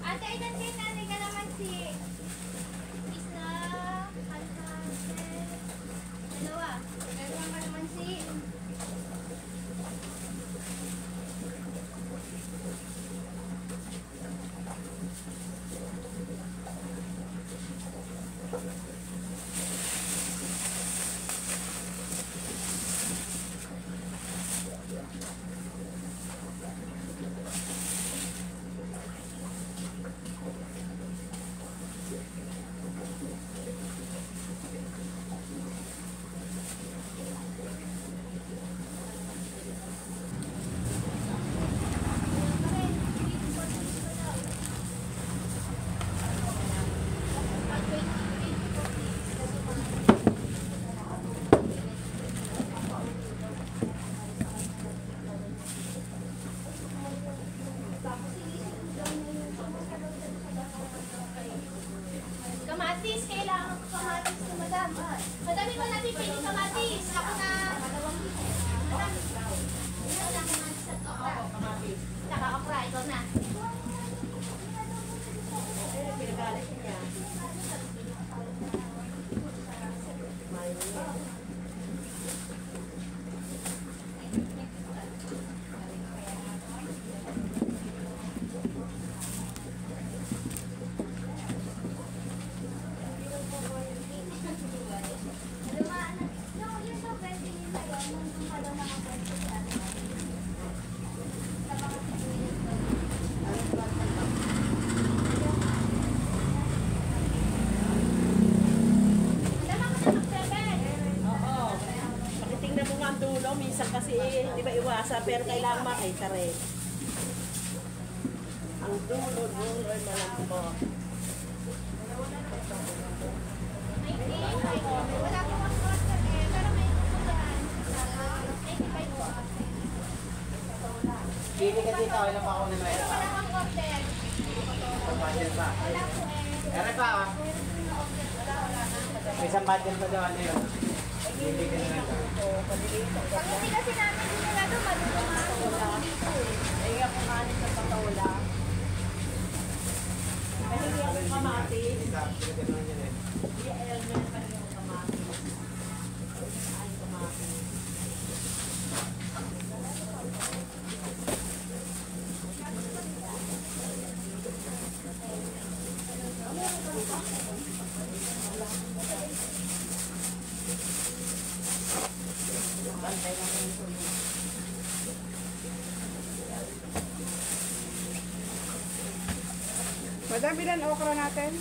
Ate, ilan kayo nanay ka naman si Isna, Alcance, dalawa. Dalawa ka naman si kamatis. Kailangan ko kamatis na madam. Madami ko natin pili kamatis. Ako na dalawang dito. Madami. Ito na kamatis at okra. Saka okra. Ito na. Pinagalit niya. Minsan kasi, di ba iwasa, pero kailangan makita rin. Ang dulo ay malambot. Wala po ang order eh. Pero may upuan. 95 po. Pili ka dito, ilan pa ako na may Pero wala pang order. budget pa. Wala po eh. Ere pa ah. May isang budget pa daw ano yun. Pili ka na lang. Pag hindi kasi namin dinilado, madulungan ako dito eh. Ay, ako kanin sa patola. Ay, hindi ako kamatis. Pinagano'n yun eh. Hindi, ayaw na yung kanyang kamatis. Ay, kamatis. Bantay na kayo ito. Madam, ilan okra natin?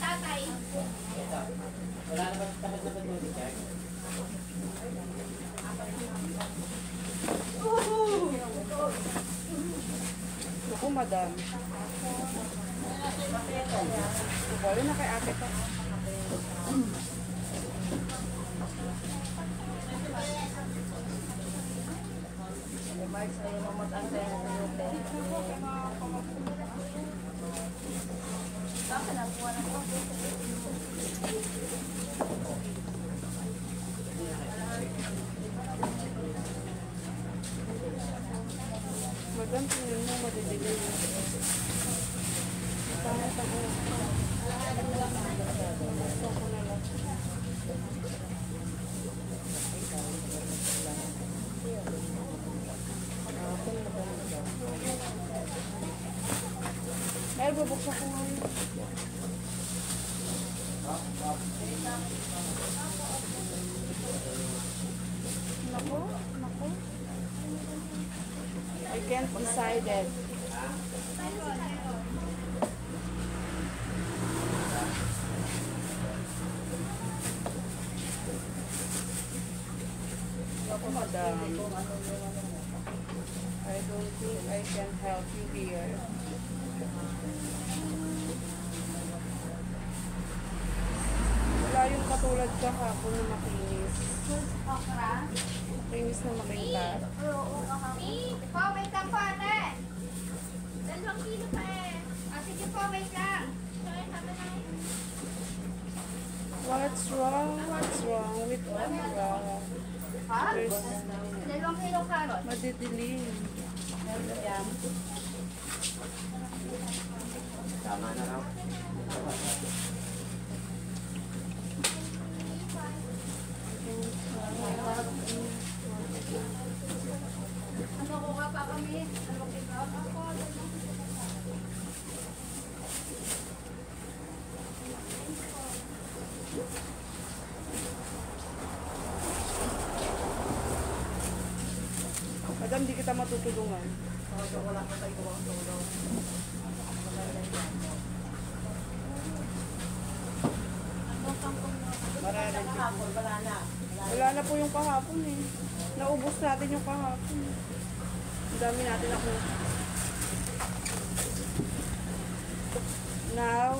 Tatay. Wala na ba tapat na patuloy si Jack? Ako, madam. Wala na kay ate pa. Mark, sa'yo mamatantay na sa yote. Bakit nakuha na ko? Madam, tingnan mo, madidili. Tama. Ay, bubuksan ko nga yun. Naku. Ay, can't decide it. Ako, madam. I don't think I can help you here. Wala yung katulad kahapon na makinis. Okra. Makinis na makintab. Po, wait lang po, ate. 2 kilo pa eh. Sige po, wait lang. Sorry, sabi na. What's wrong? What's wrong with okra? Ha? There's 2 kilo carrot. madidilim. Tama na raw. Ano ko ka pa kami? Ano ko ako? Madam, di kita matutulungan. Wala na. Wala na po yung kahapon eh. Naubos natin yung kahapon. Ang dami natin ako. Now,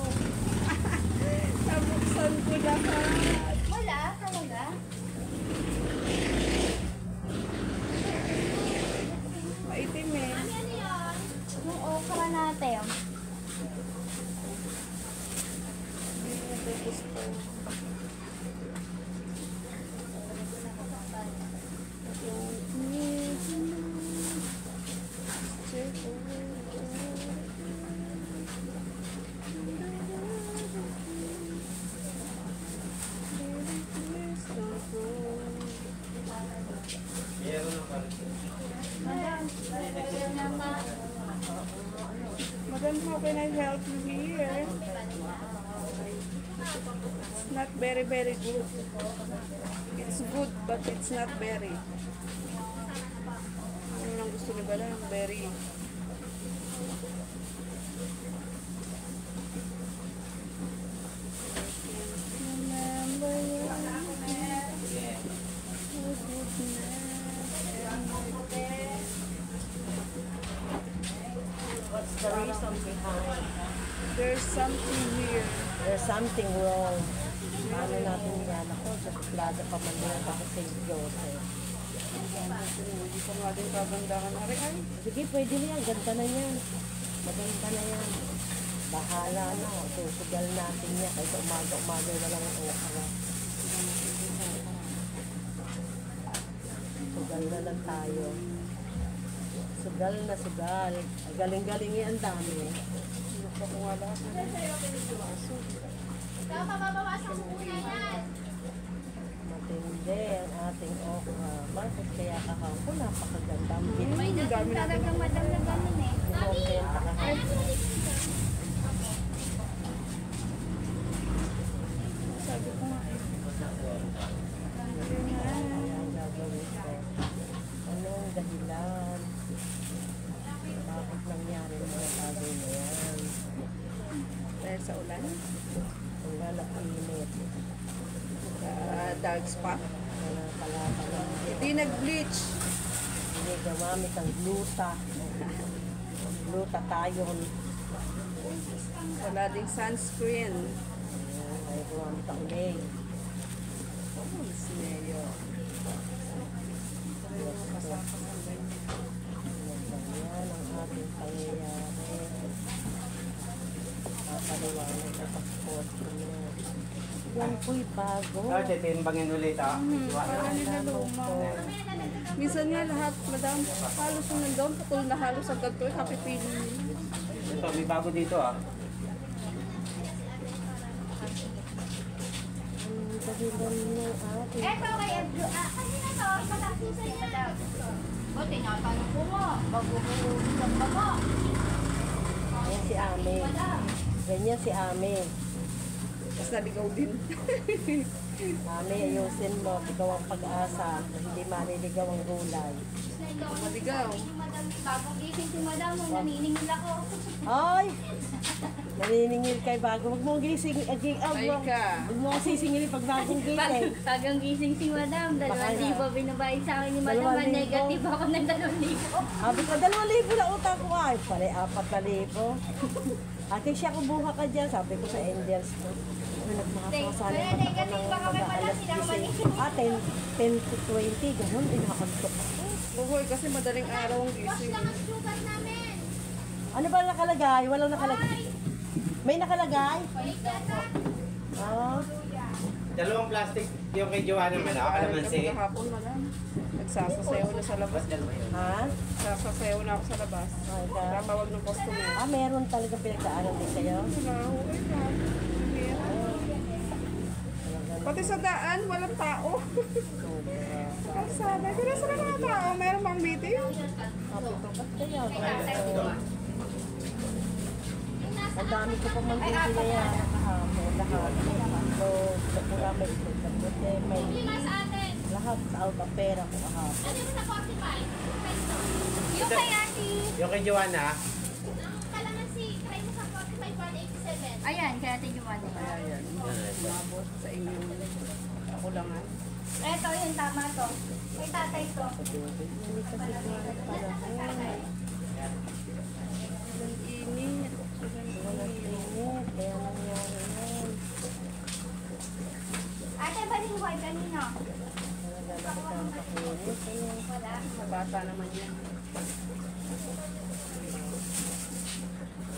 nabuksan ko lahat. Wala, talaga. Maitim eh. Ano yan? Yung okra natin. Hindi mo ito gusto. Meron na pala. Madam, how can I help you here? It's not very, very good. It's good, but it's not very. Ano lang gusto ni Bala? Very. Remember your What's the reason behind? There's something here. There's something wrong. Paano natin yan? Ako, sa Plaza pa man yan ako sa St. Joseph. Hindi ko nga din kagandahan na rin. Ay, Sige, pwede na yan. Ganda na yan. Maganda na yan. Bahala na. Susugal natin yan. Kahit umaga-umaga na lang ang okra. Sugal na lang tayo. Sugal na sugal. Ay, galing-galing yan. Ang dami. Lupa ko nga lahat. Kaya mababawasan ko muna yan. Matindi ang ating okra. Bakit kaya kahapon napakaganda. Ang May bilis. dami natin. Talagang madam na ganun eh. Kumontenta ka. Sabi ko nga eh. Ayan, gagawin ko. Anong dahilan? Bakit nangyari ang mga bagay na yan? Dahil sa ulan. Ang lalaki-init. Dark spot. Wala palata lang. Hindi nag-bleach. Hindi gamamit ang gluta. Gluta tayo. Wala ding sunscreen. Ayan, ay gumamit ang ulay. Oh, snayo. Yan ang ating pangyayari. Papaliwanag at passport ko na. Yan po'y bago. Tapos itimbangin ulit ah. Para nila luma. Minsan nga lahat, madam, halos yung nandoon, putol na halos ang ganito, kapipili. Ito, may bago dito ah. Ang dahilan ng ating Eto kay Ebro. Kanina to, patasusan niya. O, tinatanong ko mo. Bago-buhusan ka mo. Yan si Ame. Ganyan si Ame. Tapos naligaw din. Mami, ayusin mo. Ikaw ang pag-asa. Hindi maliligaw ang gulay. Maligaw. Bagong gising si madam, naniningil ako. Ay! Naniningil kay bago. Huwag mong gising. Ay ka. Huwag mong sisingilin pag bagong gising. Bagang gising si madam, Baka 2,000 binabayad sa akin ni madam, 2,000. negative ako ng 2,000. Sabi ko, 2,000 na utang ko. Ay, pala 4,000. Ate siya, kubuha ka dyan. Sabi ko sa Indians ko. Ano, nagmakasasali Kaya negative baka may pala silang mali. 10 to 20. Ganun, inakantok ako. Buhoy kasi madaling araw ang Wash gising. lang ang sugat namin. Ano ba nakalagay? Walang nakalagay. May nakalagay? Balik yata. Ah, Dalawang plastic yung kay Joanna man. Ako kalamansi. Kami kahapon, madam. Nagsasasayaw na sa labas. Mas dalawa yun. ha? Nagsasayaw na ako sa labas. Ay, ka. Tatawag ng customer. Ah, meron talaga pinagdaanan din kayo? Wala, okay ka. Pati sa daan, walang tao. Kalsada, kaya saan mga tao? Meron bang meeting? Sabi ko, ba't kaya? Ang dami ko pa manggigil yan. Kahapon, lahat. So, kapura may ito. Kapura may Lima sa atin. lahat out of pera ko kahapon. Ano mo sa 45? Peso. Yung kay ate, Yung kay Joanna, ang kalamansi, try mo sa 45, 187. Ayan, kay ate Giovanni. Kaya yan. Umabot sa inyong kakulangan. Eto, yun, tama to. Kay tatay to. Hindi kasi kumalat pala ko. Ang init. Walang init. Kaya nangyari yan. Ate, balinghoy kanino? Talaga nakakakulit. Ayun. Wala. Sa bata naman yan.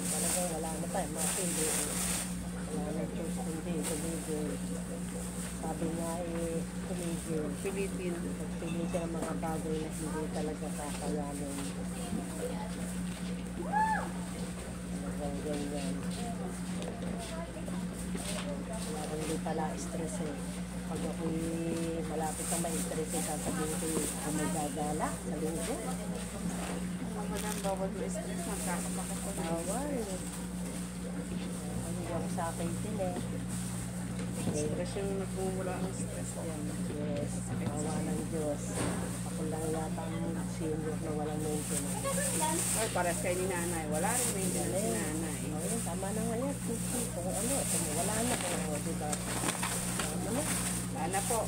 Talagang wala na tayo. Mapili. Wala na choose kundi. Tumigil. Sabi nga tumigil. Philippine. Pagpili ka ng mga bagay na hindi talaga kakayanin. Talagang ganyan. Talagang hindi pala stress eh. Pag ako'y malapit na ma-stress eh, sasabihin ko yung magagala sa linggo. Madam, bawal mo stress. Nagkakamakot ko na. Bawal. Hindi ako sa akin din eh. Stress yung nagmumula ng stress yan. Yes, awa ng Diyos. Ako lang yata ang senior na walang maintenance. Ay, pares kayo ni nanay. Wala rin maintenance si nanay. Ayun, tama na nga yan. Kung ano, kung wala na, kung ano, diba? Tama na. Sana po.